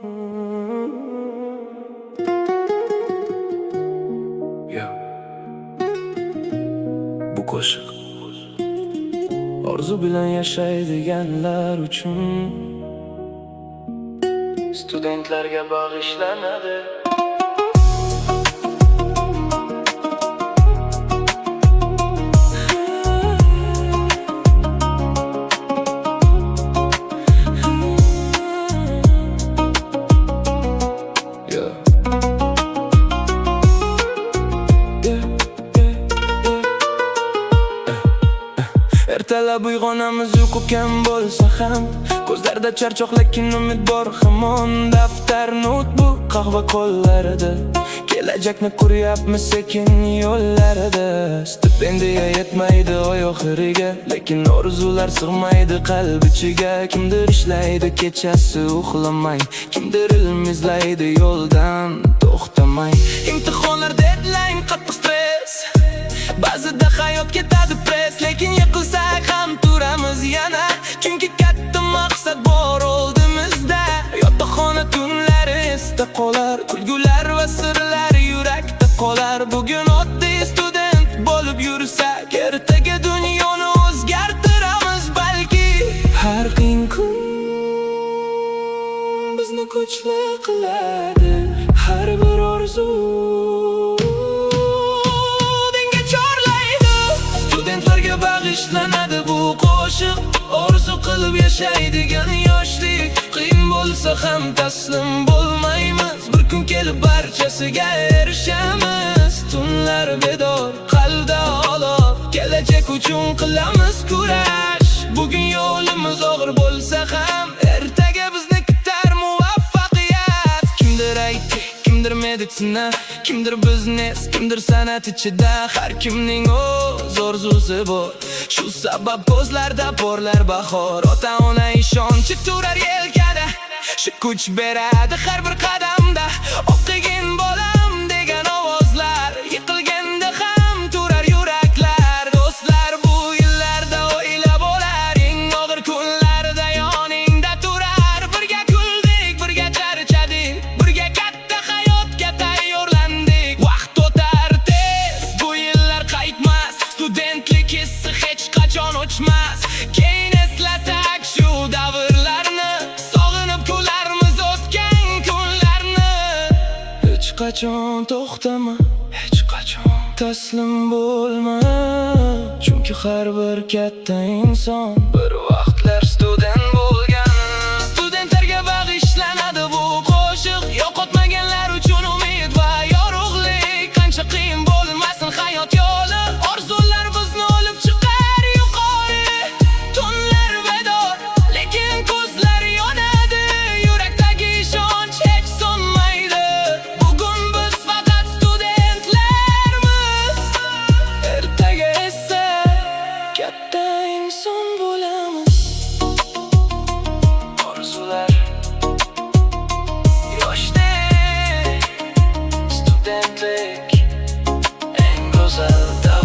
Yeah. Bu qo'shiq orzu bilan yashaydiganlar uchun, studentlarga bag'ishlanadi. Ertalab uyg'onamiz uyqu kam bo'lsa ham, ko'zlarda charchoq lekin umid bor hamon. Daftar, notebook, qahva qo'llarida, kelajakni quryapmiz sekin yo'llarida. Stipendiya yetmaydi oy oxiriga, lekin orzular sig'maydi qalb ichiga. Kimdir ishlaydi kechasi uxlamay, kimdir ilm izlaydi yo'ldan to'xtamay. Imtihonlar, deadline, qattiq stress, ba'zida hayot ketadi press, lekin yiqilsak ham turamiz yana, chunki katta maqsad bor oldimizda. Yotoqxona tunlari esda qolar, kulgular va sirlar yurakda qolar. Bugun oddiy student bo'lib yursak, ertaga dunyoni o'zgartiramiz balki. Har qiyin kun bizni kuchli qiladi, har bir orzu bag'ishlanadi bu qo'shiq. Orzu qilib yashaydigan yoshlik, qiyin bo'lsa ham taslim bo'lmaymiz. Bir kun kelib barchasiga erishamiz. Tunlar bedor, qalbda olov, kelajak uchun qilamiz kurash. Bugun yo'limiz og'ir bo'lsa ham, ertaga bizni kutar muvaffaqiyat. Kimdir IT, kimdir meditsina, kimdir biznes, kimdir san'at ichida. Har kimning o'z orzusi bor, shu sabab ko'zlarda porlar bahor. Ota-ona ishonchi turar yelkada, shu kuch beradi har bir qadamda. O'qigin bolam degan ovozlar, yiqilganda ham turar yuraklar. Do'stlar bu yillarda o'ylab olar, eng og'ir kunlarda yoningda turar. Birga kuldik, birga charchadik, birga katta hayotga tayyorlandik. Vaqt o'tar tez, bu yillar qaytmas, studentlik hissi hech qachon o'chmas. Keyin eslasak shu davrlarni, sog'inib kularmiz o'tgan kunlarni. Hech qachon to'xtama, hech qachon taslim bo'lma, chunki har bir katta inson bir vaqtlar student bo'lgan. Studentlarga bag'ishlanadi bu qo'shiq, yo'qotmaganlar uchun umid va yorug'lik. Qancha qiyin bo'lmasin hayot yo'li, orzular bizni olib chiqar yuqori. Tunlar bedor, lekin ko'zlar yonadi, yurakdagi ishonch hech so'nmaydi. Bugun biz faqat studentlarmiz, ertaga esa katta inson bo'lamiz. Orzular, yoshlik, studentlik, eng go'zal davr.